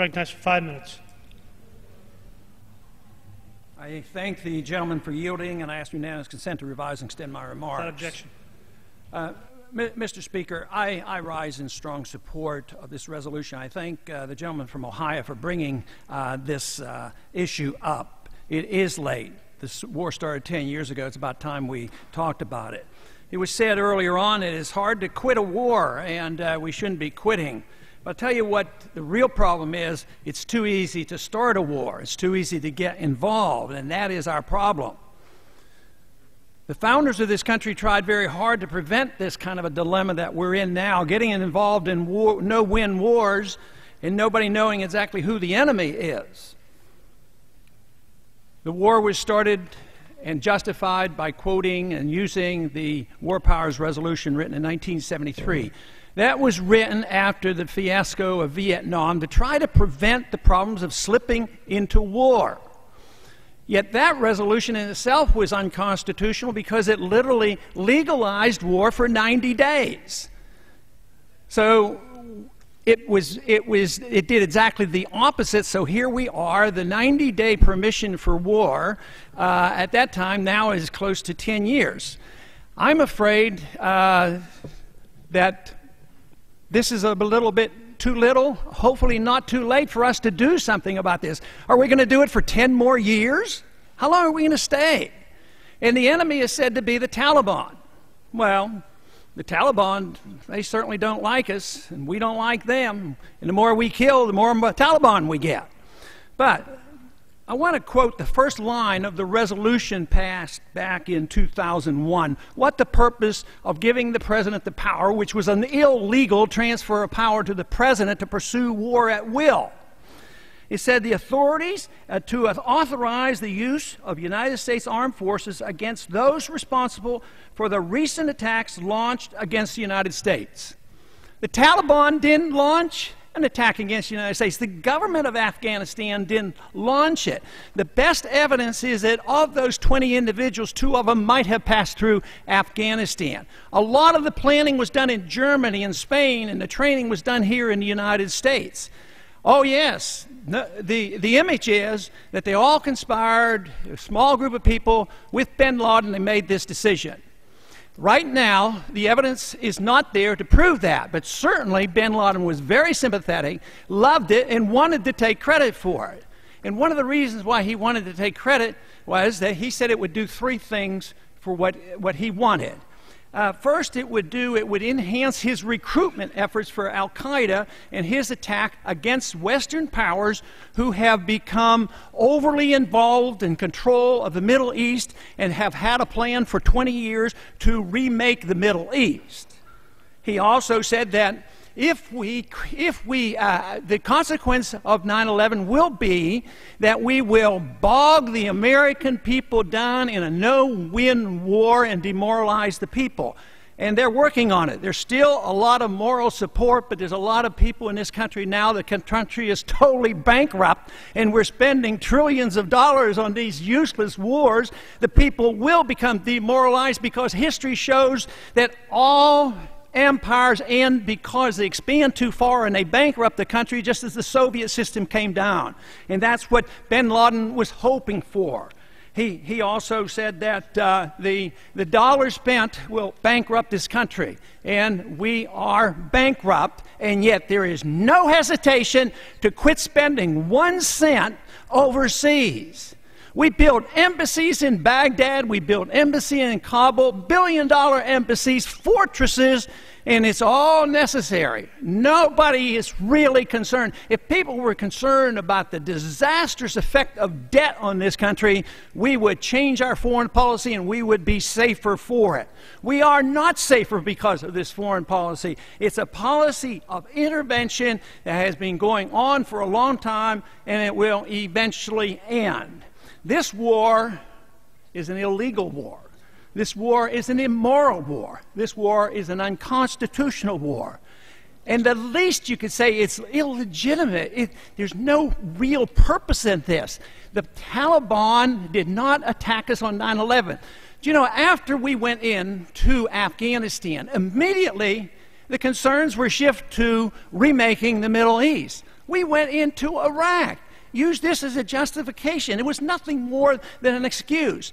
Recognized for 5 minutes. I thank the gentleman for yielding, and I ask unanimous consent to revise and extend my remarks. Without objection. Mr. Speaker, I rise in strong support of this resolution. I thank the gentleman from Ohio for bringing this issue up. It is late. This war started 10 years ago. It's about time we talked about it. It was said earlier on it is hard to quit a war, and we shouldn't be quitting. But I'll tell you what the real problem is. It's too easy to start a war. It's too easy to get involved, and that is our problem. The founders of this country tried very hard to prevent this kind of a dilemma that we're in now, getting involved in no-win wars and nobody knowing exactly who the enemy is. The war was started and justified by quoting and using the War Powers Resolution written in 1973. That was written after the fiasco of Vietnam to try to prevent the problems of slipping into war. Yet that resolution in itself was unconstitutional because it literally legalized war for 90 days. So it did exactly the opposite. So here we are, the 90-day permission for war at that time now is close to 10 years. I'm afraid that this is a little bit too little, hopefully not too late for us to do something about this. Are we going to do it for 10 more years? How long are we going to stay? And the enemy is said to be the Taliban. Well, the Taliban, they certainly don't like us, and we don't like them. And the more we kill, the more Taliban we get. But I want to quote the first line of the resolution passed back in 2001. What the purpose of giving the president the power, which was an illegal transfer of power to the president to pursue war at will. It said the authorities to authorize the use of United States Armed Forces against those responsible for the recent attacks launched against the United States. The Taliban didn't launch an attack against the United States. The government of Afghanistan didn't launch it. The best evidence is that of those 20 individuals, 2 of them might have passed through Afghanistan. A lot of the planning was done in Germany and Spain, and the training was done here in the United States. Oh yes, the image is that they all conspired, a small group of people with bin Laden, they made this decision. Right now, the evidence is not there to prove that, but certainly bin Laden was very sympathetic, loved it, and wanted to take credit for it. And one of the reasons why he wanted to take credit was that he said it would do 3 things for what he wanted. First, it would enhance his recruitment efforts for Al-Qaeda and his attack against Western powers who have become overly involved in control of the Middle East and have had a plan for 20 years to remake the Middle East. He also said that the consequence of 9/11 will be that we will bog the American people down in a no-win war and demoralize the people. And they're working on it. There's still a lot of moral support, but there's a lot of people in this country now. The country is totally bankrupt, and we're spending trillions of dollars on these useless wars. The people will become demoralized because history shows that all empires end because they expand too far and they bankrupt the country, just as the Soviet system came down. And that's what bin Laden was hoping for. He also said that the dollar spent will bankrupt this country. And we are bankrupt, and yet there is no hesitation to quit spending 1 cent overseas. We built embassies in Baghdad, we built embassy in Kabul, billion-dollar embassies, fortresses, and it's all necessary. Nobody is really concerned. If people were concerned about the disastrous effect of debt on this country, we would change our foreign policy and we would be safer for it. We are not safer because of this foreign policy. It's a policy of intervention that has been going on for a long time, and it will eventually end. This war is an illegal war. This war is an immoral war. This war is an unconstitutional war. And the least you could say, it's illegitimate. There's no real purpose in this. The Taliban did not attack us on 9/11. Do you know, after we went into Afghanistan, immediately the concerns were shifted to remaking the Middle East. We went into Iraq. Used this as a justification. It was nothing more than an excuse.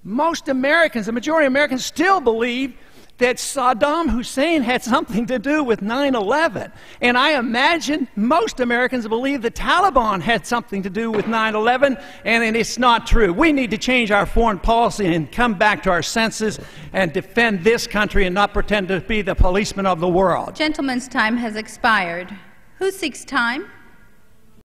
Most Americans, the majority of Americans, still believe that Saddam Hussein had something to do with 9/11. And I imagine most Americans believe the Taliban had something to do with 9/11, and it's not true. We need to change our foreign policy and come back to our senses and defend this country and not pretend to be the policeman of the world. Gentleman's time has expired. Who seeks time?